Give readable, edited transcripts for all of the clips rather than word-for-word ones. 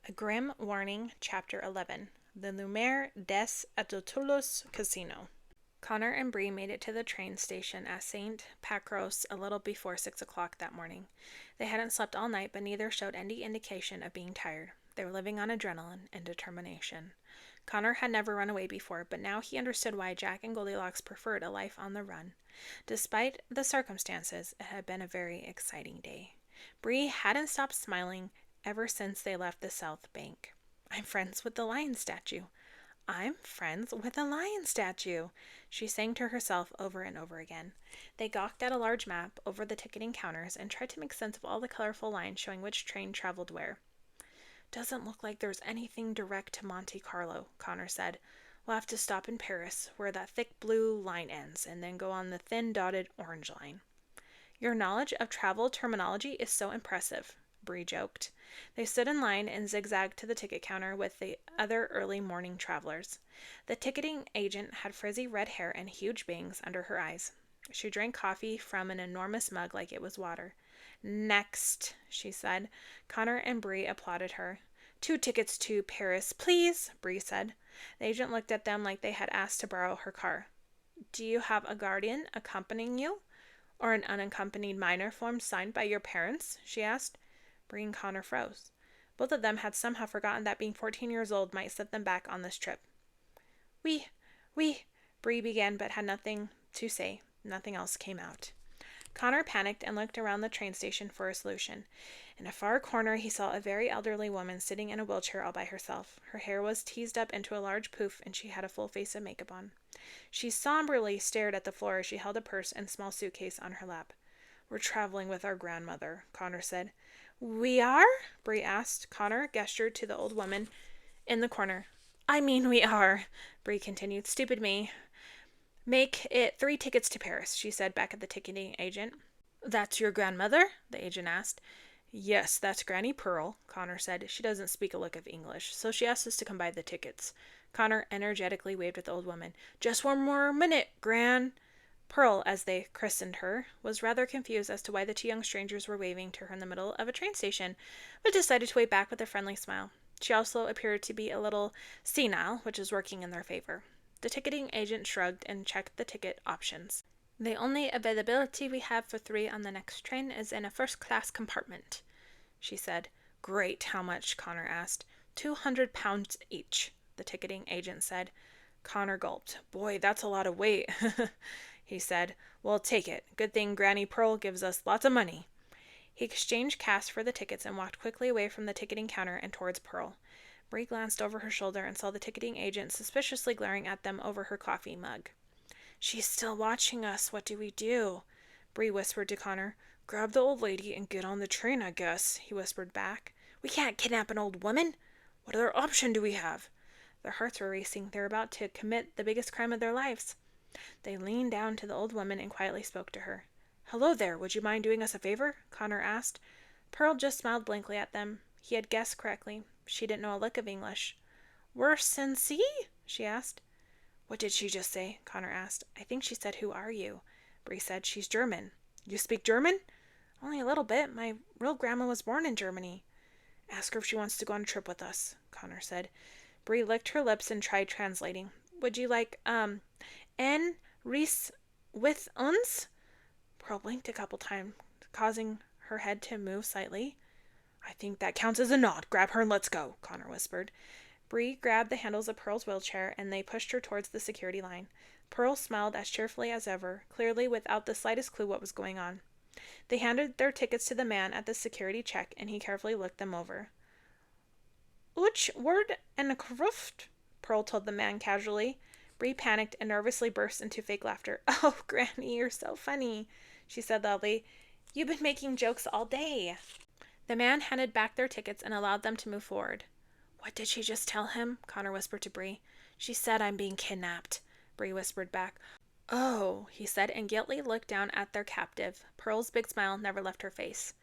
A Grimm Warning, Chapter 11. The Lumiere des Adultos Casino. Connor and Bree made it to the train station at St. Pacros a little before 6 o'clock that morning. They hadn't slept all night, but neither showed any indication of being tired. They were living on adrenaline and determination. Connor had never run away before, but now he understood why Jack and Goldilocks preferred a life on the run. Despite the circumstances, it had been a very exciting day. Bree hadn't stopped smiling ever since they left the South Bank. I'm friends with the lion statue. I'm friends with a lion statue, she sang to herself over and over again. They gawked at a large map over the ticketing counters and tried to make sense of all the colorful lines showing which train traveled where. Doesn't look like there's anything direct to Monte Carlo, Connor said. We'll have to stop in Paris, where that thick blue line ends, and then go on the thin dotted orange line. Your knowledge of travel terminology is so impressive, Bree joked. They stood in line and zigzagged to the ticket counter with the other early morning travelers. The ticketing agent had frizzy red hair and huge bangs under her eyes. She drank coffee from an enormous mug like it was water. Next, she said. Connor and Bree applauded her. 2 tickets to Paris, please, Bree said. The agent looked at them like they had asked to borrow her car. Do you have a guardian accompanying you? Or an unaccompanied minor form signed by your parents? She asked. Bree and Connor froze. Both of them had somehow forgotten that being 14 years old might set them back on this trip. We, Bree began but had nothing to say. Nothing else came out. Connor panicked and looked around the train station for a solution. In a far corner, he saw a very elderly woman sitting in a wheelchair all by herself. Her hair was teased up into a large poof, and she had a full face of makeup on. She somberly stared at the floor as she held a purse and small suitcase on her lap. We're traveling with our grandmother, Connor said. We are? Bree asked. Connor gestured to the old woman in the corner. I mean we are, Bree continued. Stupid me. Make it 3 tickets to Paris, she said back at the ticketing agent. That's your grandmother? The agent asked. Yes, that's Granny Pearl, Connor said. She doesn't speak a lick of English, so she asked us to come buy the tickets. Connor energetically waved at the old woman. Just one more minute, Gran. Pearl, as they christened her, was rather confused as to why the 2 young strangers were waving to her in the middle of a train station, but decided to wave back with a friendly smile. She also appeared to be a little senile, which was working in their favor. The ticketing agent shrugged and checked the ticket options. The only availability we have for 3 on the next train is in a first-class compartment, she said. Great, how much? Connor asked. £200 each, the ticketing agent said. Connor gulped. Boy, that's a lot of weight, he said. Well, take it. Good thing Granny Pearl gives us lots of money. He exchanged cash for the tickets and walked quickly away from the ticketing counter and towards Pearl. Bree glanced over her shoulder and saw the ticketing agent suspiciously glaring at them over her coffee mug. She's still watching us. What do we do? Bree whispered to Connor. Grab the old lady and get on the train, I guess, he whispered back. We can't kidnap an old woman. What other option do we have? Their hearts were racing. They were about to commit the biggest crime of their lives. They leaned down to the old woman and quietly spoke to her. Hello there, would you mind doing us a favor? Connor asked. Pearl just smiled blankly at them. He had guessed correctly. She didn't know a lick of English. We're Sensi? She asked. What did she just say? Connor asked. I think she said, who are you? Bree said, she's German. You speak German? Only a little bit. My real grandma was born in Germany. Ask her if she wants to go on a trip with us, Connor said. Bree licked her lips and tried translating. Would you like, en Reese with uns? Pearl blinked a couple times, causing her head to move slightly. I think that counts as a nod. Grab her and let's go, Connor whispered. Bree grabbed the handles of Pearl's wheelchair, and they pushed her towards the security line. Pearl smiled as cheerfully as ever, clearly without the slightest clue what was going on. They handed their tickets to the man at the security check, and he carefully looked them over. Uch word en Kruft, Pearl told the man casually. Bree panicked and nervously burst into fake laughter. Oh, Granny, you're so funny, she said loudly. You've been making jokes all day. The man handed back their tickets and allowed them to move forward. What did she just tell him? Connor whispered to Bree. She said I'm being kidnapped, Bree whispered back. Oh, he said, and guiltily looked down at their captive. Pearl's big smile never left her face.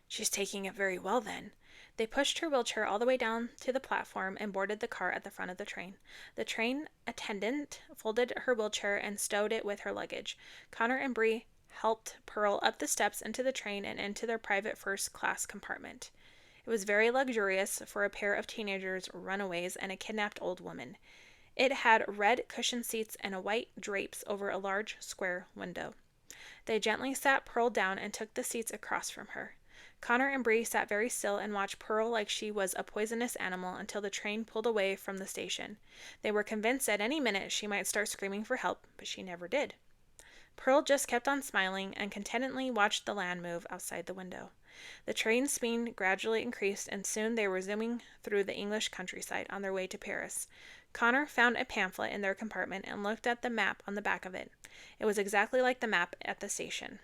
She's taking it very well, then. They pushed her wheelchair all the way down to the platform and boarded the car at the front of the train. The train attendant folded her wheelchair and stowed it with her luggage. Connor and Bree helped Pearl up the steps into the train and into their private first-class compartment. It was very luxurious for a pair of teenagers, runaways, and a kidnapped old woman. It had red cushioned seats and white drapes over a large square window. They gently sat Pearl down and took the seats across from her. Connor and Bree sat very still and watched Pearl like she was a poisonous animal until the train pulled away from the station. They were convinced at any minute she might start screaming for help, but she never did. Pearl just kept on smiling and contentedly watched the land move outside the window. The train's speed gradually increased, and soon they were zooming through the English countryside on their way to Paris. Connor found a pamphlet in their compartment and looked at the map on the back of it. It was exactly like the map at the station.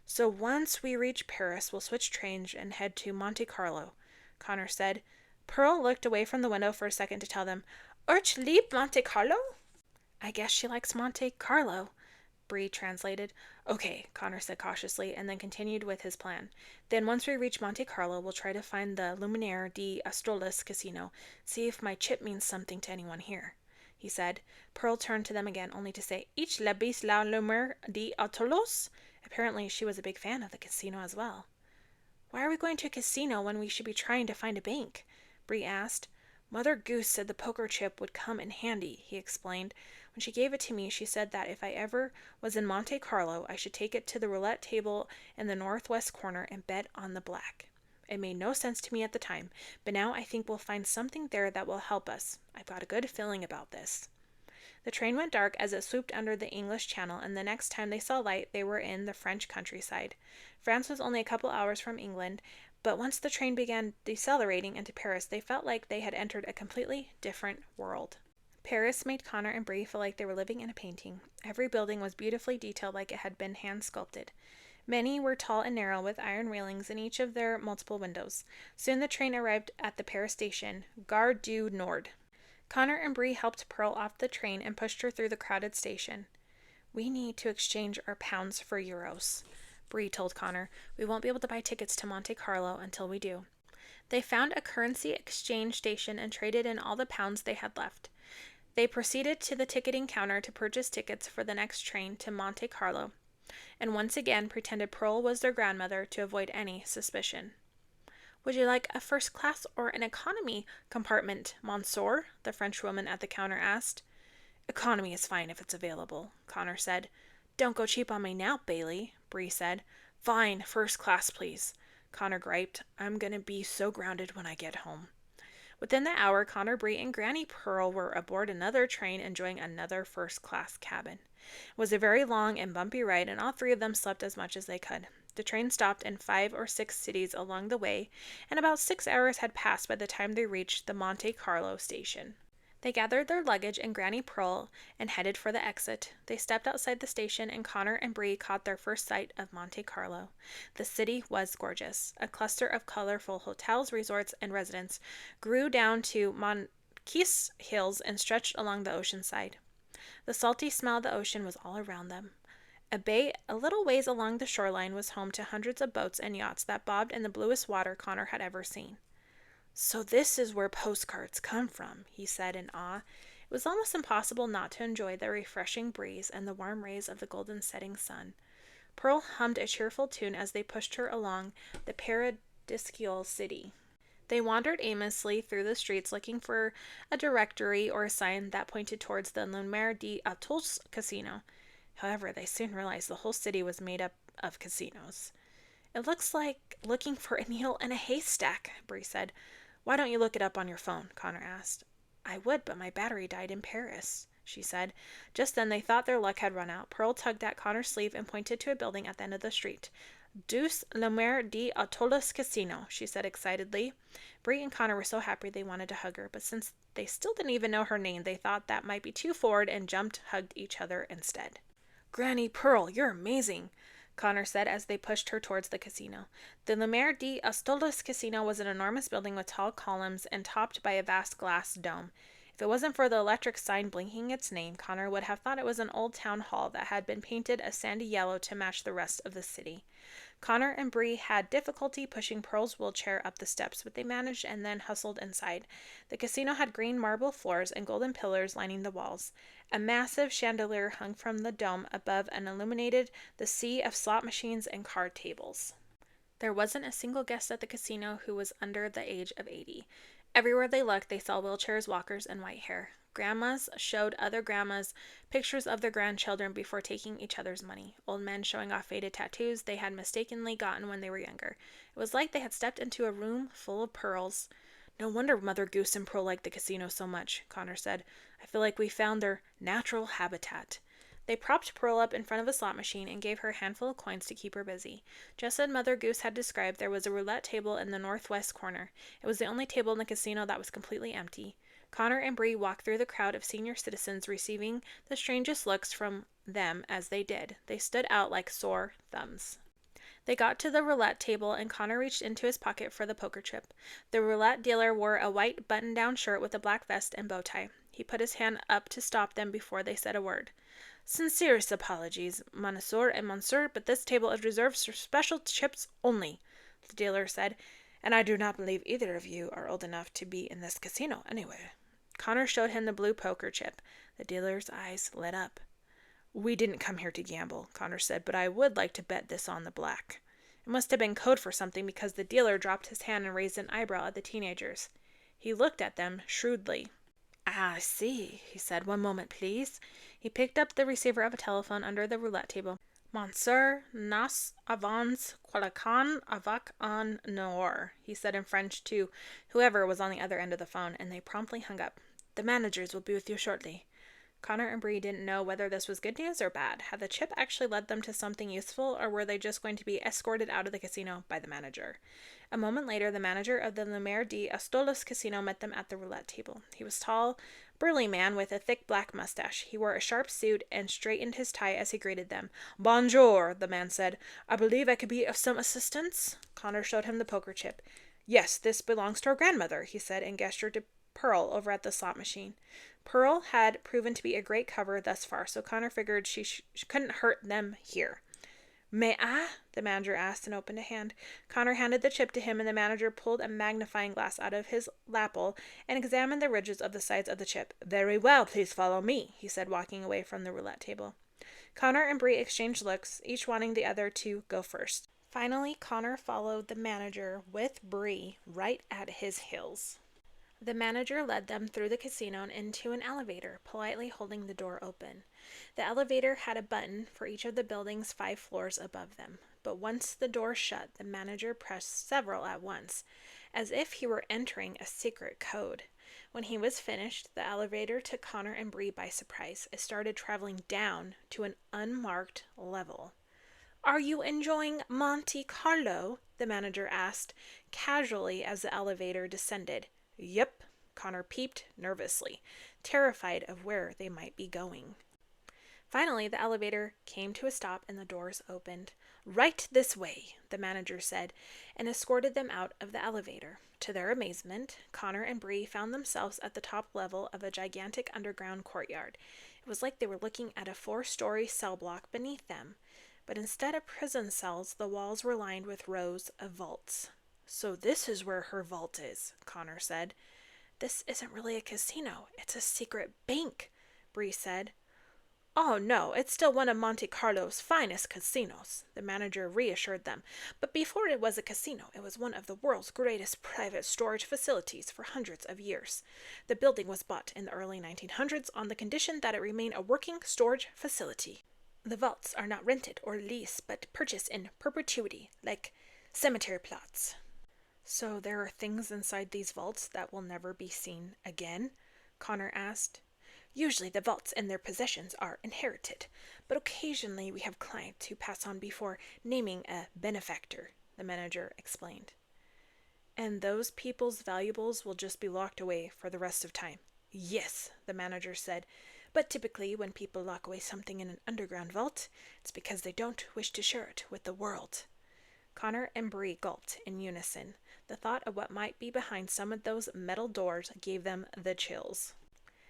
"So once we reach Paris, we'll switch trains and head to Monte Carlo," Connor said. Pearl looked away from the window for a second to tell them, "Urch lieb Monte Carlo?" "I guess she likes Monte Carlo," Bree translated. "Okay," Connor said cautiously, and then continued with his plan. "Then once we reach Monte Carlo, we'll try to find the Luminaire di Astolas casino, see if my chip means something to anyone here," he said. Pearl turned to them again, only to say, "Ich lebis la Luminaire di Astolos?" Apparently she was a big fan of the casino as well. "Why are we going to a casino when we should be trying to find a bank?" Bree asked. "Mother Goose said the poker chip would come in handy," he explained. "When she gave it to me, she said that if I ever was in Monte Carlo, I should take it to the roulette table in the northwest corner and bet on the black. It made no sense to me at the time, but now I think we'll find something there that will help us. I've got a good feeling about this." The train went dark as it swooped under the English Channel, and the next time they saw light, they were in the French countryside. France was only a couple hours from England, but once the train began decelerating into Paris, they felt like they had entered a completely different world. Paris made Connor and Bree feel like they were living in a painting. Every building was beautifully detailed like it had been hand-sculpted. Many were tall and narrow, with iron railings in each of their multiple windows. Soon the train arrived at the Paris station, Gare du Nord. Connor and Bree helped Pearl off the train and pushed her through the crowded station. "We need to exchange our pounds for euros," Bree told Connor. "We won't be able to buy tickets to Monte Carlo until we do." They found a currency exchange station and traded in all the pounds they had left. They proceeded to the ticketing counter to purchase tickets for the next train to Monte Carlo, and once again pretended Pearl was their grandmother to avoid any suspicion. "Would you like a first class or an economy compartment, monsieur?" the French woman at the counter asked. "Economy is fine if it's available," Connor said. "Don't go cheap on me now, Bailey," Bree said. "Fine, first class, please," Connor griped. "I'm gonna be so grounded when I get home." Within the hour, Connor, Bree, and Granny Pearl were aboard another train enjoying another first-class cabin. It was a very long and bumpy ride, and all three of them slept as much as they could. The train stopped in 5 or 6 cities along the way, and about 6 hours had passed by the time they reached the Monte Carlo station. They gathered their luggage and Granny Pearl and headed for the exit. They stepped outside the station, and Connor and Bree caught their first sight of Monte Carlo. The city was gorgeous. A cluster of colorful hotels, resorts, and residences grew down to Monce's hills and stretched along the ocean side. The salty smell of the ocean was all around them. A bay a little ways along the shoreline was home to hundreds of boats and yachts that bobbed in the bluest water Connor had ever seen. "So this is where postcards come from," he said in awe. It was almost impossible not to enjoy the refreshing breeze and the warm rays of the golden setting sun. Pearl hummed a cheerful tune as they pushed her along the paradisiacal city. They wandered aimlessly through the streets looking for a directory or a sign that pointed towards the Luminaire di Astolas casino. However, they soon realized the whole city was made up of casinos. "It looks like looking for a needle in a haystack," Bree said. "Why don't you look it up on your phone?" Connor asked. "I would, but my battery died in Paris," she said. Just then they thought their luck had run out. Pearl tugged at Connor's sleeve and pointed to a building at the end of the street. "Deux Luminaire di Astolas casino," she said excitedly. Bree and Connor were so happy they wanted to hug her, but since they still didn't even know her name, they thought that might be too forward and hugged each other instead. "Granny Pearl, you're amazing," Connor said as they pushed her towards the casino. The Luminaire di Astolas casino was an enormous building with tall columns and topped by a vast glass dome. If it wasn't for the electric sign blinking its name, Connor would have thought it was an old town hall that had been painted a sandy yellow to match the rest of the city. Connor and Bree had difficulty pushing Pearl's wheelchair up the steps, but they managed and then hustled inside. The casino had green marble floors and golden pillars lining the walls. A massive chandelier hung from the dome above and illuminated the sea of slot machines and card tables. There wasn't a single guest at the casino who was under the age of 80. Everywhere they looked, they saw wheelchairs, walkers, and white hair. Grandmas showed other grandmas pictures of their grandchildren before taking each other's money. Old men showing off faded tattoos they had mistakenly gotten when they were younger. It was like they had stepped into a room full of pearls. No wonder Mother Goose and Pearl liked the casino so much, Connor said. I feel like we found their natural habitat. They propped Pearl up in front of a slot machine and gave her a handful of coins to keep her busy. Just as Mother Goose had described, there was a roulette table in the northwest corner. It was the only table in the casino that was completely empty. Connor and Bree walked through the crowd of senior citizens, receiving the strangest looks from them as they did. They stood out like sore thumbs. They got to the roulette table, and Connor reached into his pocket for the poker chip. The roulette dealer wore a white button-down shirt with a black vest and bow tie. He put his hand up to stop them before they said a word. Sincerest apologies, Monsieur and Monsieur, but this table is reserved for special chips only, the dealer said, and I do not believe either of you are old enough to be in this casino anyway. Connor showed him the blue poker chip. The dealer's eyes lit up. We didn't come here to gamble, Connor said, but I would like to bet this on the black. It must have been code for something because the dealer dropped his hand and raised an eyebrow at the teenagers. He looked at them shrewdly. Ah, I see, he said. 1 moment, please. He picked up the receiver of a telephone under the roulette table. Monsieur nas avance qualacan avec un noir, he said in French to whoever was on the other end of the phone, and they promptly hung up. The managers will be with you shortly. Connor and Bree didn't know whether this was good news or bad. Had the chip actually led them to something useful, or were they just going to be escorted out of the casino by the manager? A moment later, the manager of the Lumiere de Astolos casino met them at the roulette table. He was a tall, burly man with a thick black mustache. He wore a sharp suit and straightened his tie as he greeted them. Bonjour, the man said. I believe I could be of some assistance? Connor showed him the poker chip. Yes, this belongs to our grandmother, he said, and gestured to Pearl over at the slot machine. Pearl had proven to be a great cover thus far, so Connor figured she couldn't hurt them here. May I? The manager asked and opened a hand. Connor handed the chip to him, and the manager pulled a magnifying glass out of his lapel and examined the ridges of the sides of the chip. Very well, please follow me, he said, walking away from the roulette table. Connor and Bree exchanged looks, each wanting the other to go first. Finally, Connor followed the manager with Bree right at his heels. The manager led them through the casino and into an elevator, politely holding the door open. The elevator had a button for each of the building's 5 floors above them, but once the door shut, the manager pressed several at once, as if he were entering a secret code. When he was finished, the elevator took Connor and Bree by surprise. It started traveling down to an unmarked level. Are you enjoying Monte Carlo? The manager asked, casually as the elevator descended. Yep, Connor peeped nervously, terrified of where they might be going. Finally, the elevator came to a stop and the doors opened. Right this way, the manager said, and escorted them out of the elevator. To their amazement, Connor and Bree found themselves at the top level of a gigantic underground courtyard. It was like they were looking at a 4-story cell block beneath them, but instead of prison cells, the walls were lined with rows of vaults. So this is where her vault is, Connor said. This isn't really a casino. It's a secret bank, Bree said. Oh, no, it's still one of Monte Carlo's finest casinos, the manager reassured them. But before it was a casino, it was one of the world's greatest private storage facilities for hundreds of years. The building was bought in the early 1900s on the condition that it remain a working storage facility. The vaults are not rented or leased, but purchased in perpetuity, like cemetery plots. So there are things inside these vaults that will never be seen again? Connor asked. Usually the vaults and their possessions are inherited, but occasionally we have clients who pass on before naming a benefactor, the manager explained. And those people's valuables will just be locked away for the rest of time. Yes, the manager said, but typically when people lock away something in an underground vault, it's because they don't wish to share it with the world. Connor and Bree gulped in unison. The thought of what might be behind some of those metal doors gave them the chills.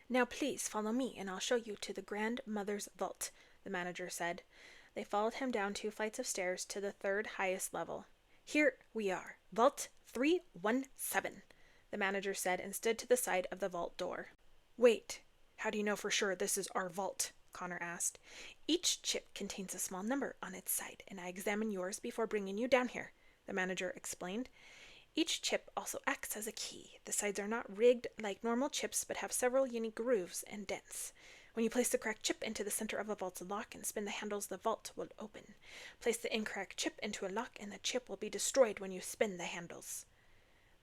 Now please follow me and I'll show you to the grandmother's vault, the manager said. They followed him down 2 flights of stairs to the 3rd highest level. Here we are, Vault 317, the manager said and stood to the side of the vault door. Wait, how do you know for sure this is our vault? Connor asked. Each chip contains a small number on its side, and I examine yours before bringing you down here, the manager explained. Each chip also acts as a key. The sides are not rigged like normal chips, but have several unique grooves and dents. When you place the correct chip into the center of a vault's lock and spin the handles, the vault will open. Place the incorrect chip into a lock and the chip will be destroyed when you spin the handles.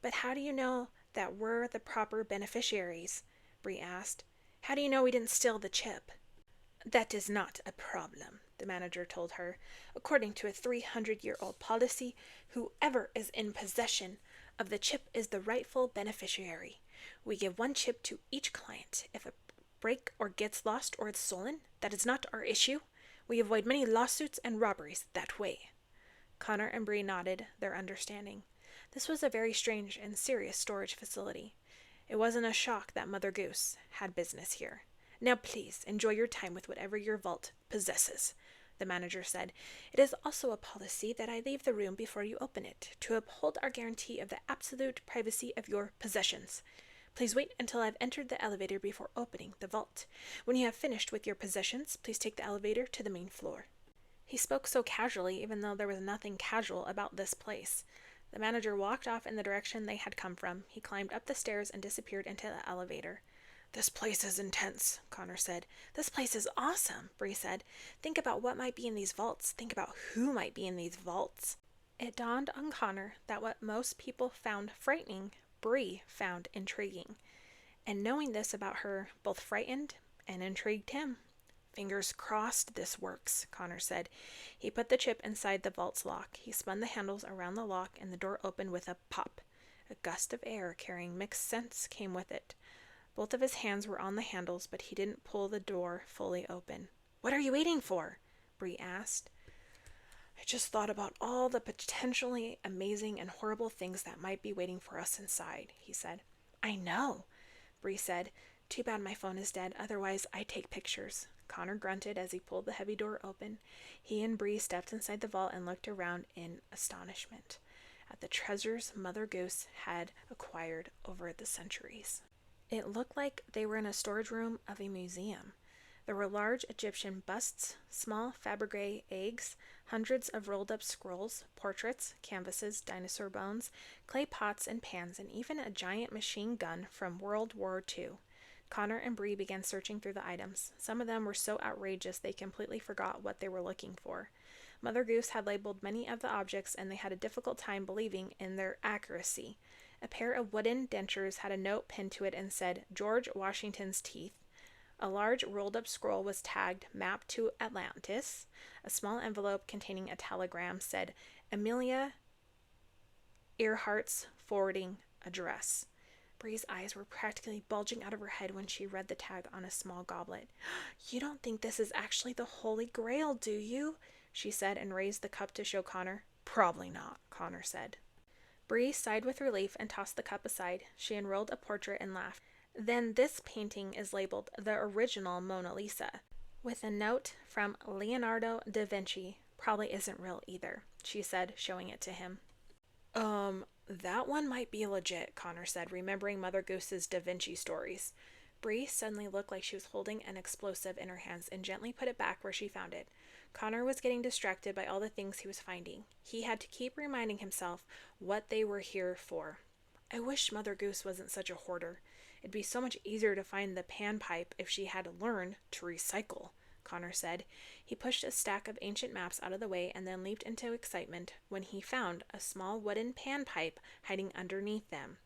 But how do you know that we're the proper beneficiaries? Bree asked. How do you know we didn't steal the chip? That is not a problem, the manager told her. According to a 300-year-old policy, whoever is in possession of the chip is the rightful beneficiary. We give one chip to each client. If a break or gets lost or it's stolen, that is not our issue. We avoid many lawsuits and robberies that way. Connor and Bree nodded their understanding. This was a very strange and serious storage facility. It wasn't a shock that Mother Goose had business here. Now please, enjoy your time with whatever your vault possesses, the manager said. It is also a policy that I leave the room before you open it, to uphold our guarantee of the absolute privacy of your possessions. Please wait until I've entered the elevator before opening the vault. When you have finished with your possessions, please take the elevator to the main floor. He spoke so casually, even though there was nothing casual about this place. The manager walked off in the direction they had come from. He climbed up the stairs and disappeared into the elevator. This place is intense, Connor said. This place is awesome, Bree said. Think about what might be in these vaults. Think about who might be in these vaults. It dawned on Connor that what most people found frightening, Bree found intriguing. And knowing this about her both frightened and intrigued him. Fingers crossed this works, Connor said. He put the chip inside the vault's lock. He spun the handles around the lock and the door opened with a pop. A gust of air carrying mixed scents came with it. Both of his hands were on the handles, but he didn't pull the door fully open. What are you waiting for? Bree asked. I just thought about all the potentially amazing and horrible things that might be waiting for us inside, he said. I know, Bree said. Too bad my phone is dead, otherwise I'd take pictures. Connor grunted as he pulled the heavy door open. He and Bree stepped inside the vault and looked around in astonishment at the treasures Mother Goose had acquired over the centuries. It looked like they were in a storage room of a museum. There were large Egyptian busts, small Fabergé eggs, hundreds of rolled-up scrolls, portraits, canvases, dinosaur bones, clay pots and pans, and even a giant machine gun from World War II. Connor and Bree began searching through the items. Some of them were so outrageous they completely forgot what they were looking for. Mother Goose had labeled many of the objects, and they had a difficult time believing in their accuracy. A pair of wooden dentures had a note pinned to it and said, George Washington's teeth. A large rolled-up scroll was tagged, Map to Atlantis. A small envelope containing a telegram said, Amelia Earhart's forwarding address. Bree's eyes were practically bulging out of her head when she read the tag on a small goblet. You don't think this is actually the Holy Grail, do you? She said and raised the cup to show Connor. Probably not, Connor said. Bree sighed with relief and tossed the cup aside. She unrolled a portrait and laughed. Then this painting is labeled the original Mona Lisa, with a note from Leonardo da Vinci. Probably isn't real either, she said, showing it to him. That one might be legit, Connor said, remembering Mother Goose's Da Vinci stories. Bree suddenly looked like she was holding an explosive in her hands and gently put it back where she found it. Connor was getting distracted by all the things he was finding. He had to keep reminding himself what they were here for. I wish Mother Goose wasn't such a hoarder. It'd be so much easier to find the panpipe if she had learned to recycle, Connor said. He pushed a stack of ancient maps out of the way and then leaped into excitement when he found a small wooden panpipe hiding underneath them.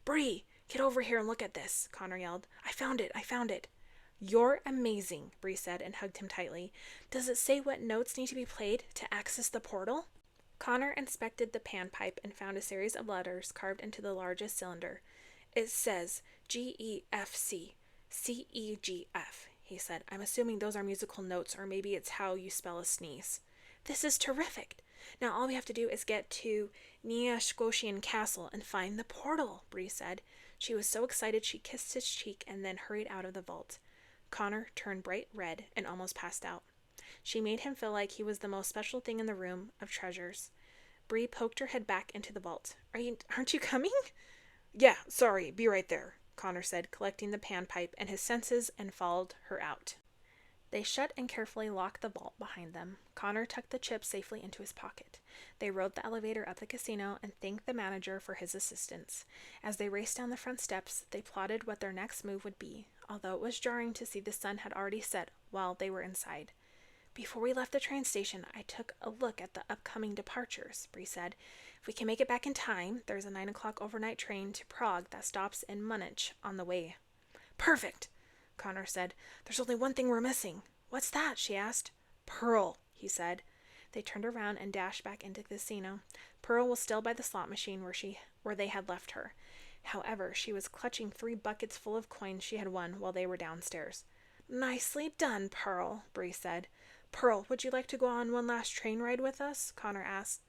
Bree, get over here and look at this, Connor yelled. I found it. You're amazing, Bree said and hugged him tightly. Does it say what notes need to be played to access the portal? Connor inspected the panpipe and found a series of letters carved into the largest cylinder. It says G-E-F-C, C-E-G-F, he said. I'm assuming those are musical notes, or maybe it's how you spell a sneeze. This is terrific. Now all we have to do is get to Neashkoshian Castle and find the portal, Bree said. She was so excited she kissed his cheek and then hurried out of the vault. Connor turned bright red and almost passed out. She made him feel like he was the most special thing in the room of treasures. Bree poked her head back into the vault. Aren't you coming? Yeah, sorry, be right there, Connor said, collecting the panpipe and his senses, and followed her out. They shut and carefully locked the vault behind them. Connor tucked the chip safely into his pocket. They rode the elevator up the casino and thanked the manager for his assistance. As they raced down the front steps, they plotted what their next move would be, although it was jarring to see the sun had already set while they were inside. Before we left the train station, I took a look at the upcoming departures, Bree said. If we can make it back in time, there's a 9 o'clock overnight train to Prague that stops in Munich on the way. Perfect, Connor said. There's only one thing we're missing. What's that? She asked. Pearl, he said. They turned around and dashed back into the casino. Pearl was still by the slot machine where they had left her. However, she was clutching 3 buckets full of coins she had won while they were downstairs. Nicely done, Pearl, Bree said. Pearl, would you like to go on one last train ride with us? Connor asked.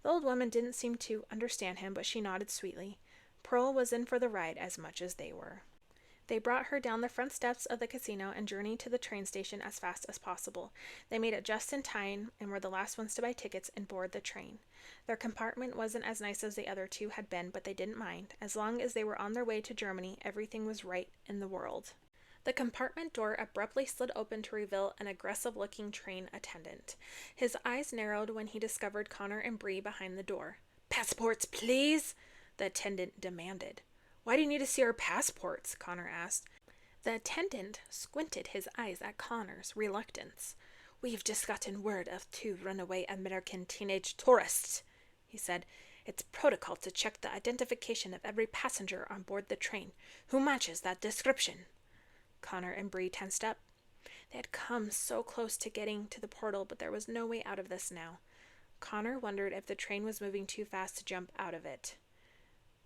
The old woman didn't seem to understand him, but she nodded sweetly. Pearl was in for the ride as much as they were. They brought her down the front steps of the casino and journeyed to the train station as fast as possible. They made it just in time and were the last ones to buy tickets and board the train. Their compartment wasn't as nice as the other 2 had been, but they didn't mind. As long as they were on their way to Germany, everything was right in the world. The compartment door abruptly slid open to reveal an aggressive-looking train attendant. His eyes narrowed when he discovered Connor and Bree behind the door. Passports, please, the attendant demanded. Why do you need to see our passports? Connor asked. The attendant squinted his eyes at Connor's reluctance. We've just gotten word of 2 runaway American teenage tourists, he said. It's protocol to check the identification of every passenger on board the train who matches that description. Connor and Bree tensed up. They had come so close to getting to the portal, but there was no way out of this now. Connor wondered if the train was moving too fast to jump out of it.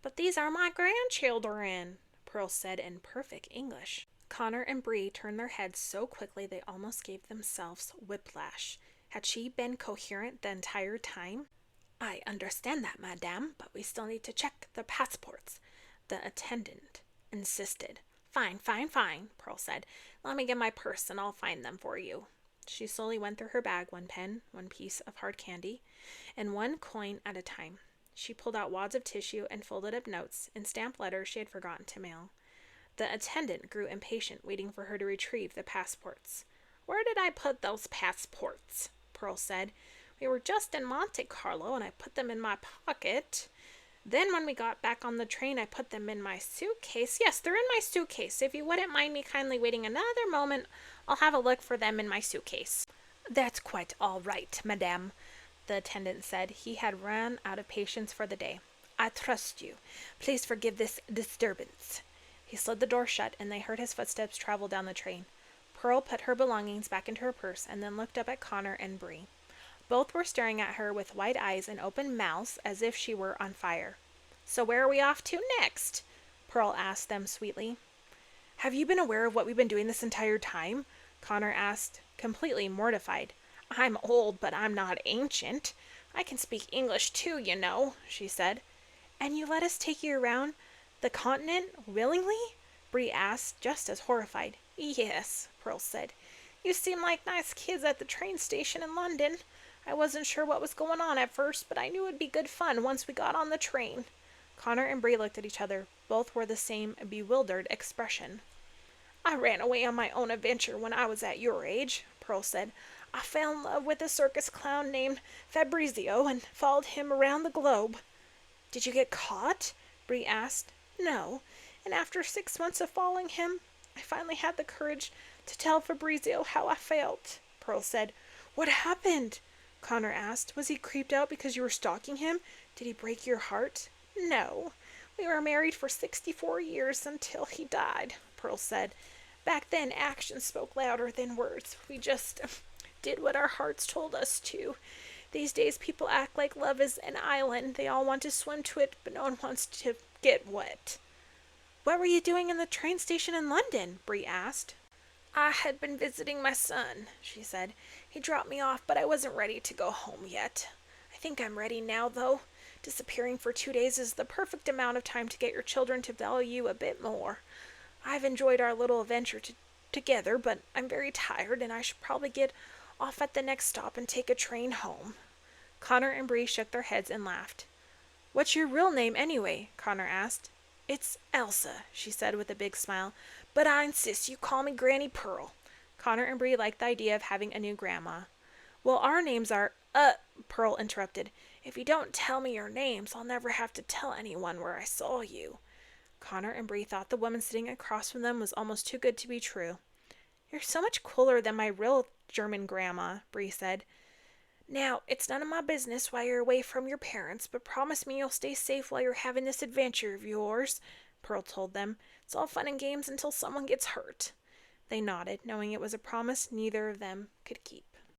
But these are my grandchildren, Pearl said in perfect English. Connor and Bree turned their heads so quickly they almost gave themselves whiplash. Had she been coherent the entire time? I understand that, madame, but we still need to check the passports, the attendant insisted. Fine, Pearl said. Let me get my purse and I'll find them for you. She slowly went through her bag, 1 pen, 1 piece of hard candy, and 1 coin at a time. She pulled out wads of tissue and folded up notes and stamped letters she had forgotten to mail. The attendant grew impatient, waiting for her to retrieve the passports. Where did I put those passports? Pearl said. We were just in Monte, Carlo, and I put them in my pocket. Then when we got back on the train, I put them in my suitcase. Yes, they're in my suitcase. If you wouldn't mind me kindly waiting another moment, I'll have a look for them in my suitcase. That's quite all right, madame, the attendant said. He had run out of patience for the day. I trust you. Please forgive this disturbance. He slid the door shut, and they heard his footsteps travel down the train. Pearl put her belongings back into her purse and then looked up at Connor and Bree. Both were staring at her with wide eyes and open mouths as if she were on fire. So where are we off to next? Pearl asked them sweetly. Have you been aware of what we've been doing this entire time? Connor asked, completely mortified. I'm old, but I'm not ancient. I can speak English too, you know, she said. And you let us take you around the continent willingly? Bree asked, just as horrified. Yes, Pearl said. You seem like nice kids at the train station in London. I wasn't sure what was going on at first, but I knew it would be good fun once we got on the train. Connor and Bree looked at each other. Both wore the same bewildered expression. I ran away on my own adventure when I was at your age, Pearl said. I fell in love with a circus clown named Fabrizio and followed him around the globe. Did you get caught? Bree asked. No, and after 6 months of following him, I finally had the courage to tell Fabrizio how I felt, Pearl said. What happened? Connor asked. Was he creeped out because you were stalking him? Did he break your heart? No. We were married for 64 years until he died, Pearl said. Back then, actions spoke louder than words. We just did what our hearts told us to. These days, people act like love is an island. They all want to swim to it, but no one wants to get wet. What were you doing in the train station in London? Bree asked. I had been visiting my son, she said. He dropped me off, but I wasn't ready to go home yet. I think I'm ready now, though. Disappearing for 2 days is the perfect amount of time to get your children to value you a bit more. I've enjoyed our little adventure together, but I'm very tired, and I should probably get off at the next stop and take a train home. Connor and Bree shook their heads and laughed. What's your real name, anyway? Connor asked. It's Elsa, she said with a big smile, but I insist you call me Granny Pearl. Connor and Bree liked the idea of having a new grandma. Well, our names are, Pearl interrupted. If you don't tell me your names, I'll never have to tell anyone where I saw you. Connor and Bree thought the woman sitting across from them was almost too good to be true. You're so much cooler than my real German grandma, Bree said. Now, it's none of my business why you're away from your parents, but promise me you'll stay safe while you're having this adventure of yours, Pearl told them. It's all fun and games until someone gets hurt. They nodded, knowing it was a promise neither of them could keep.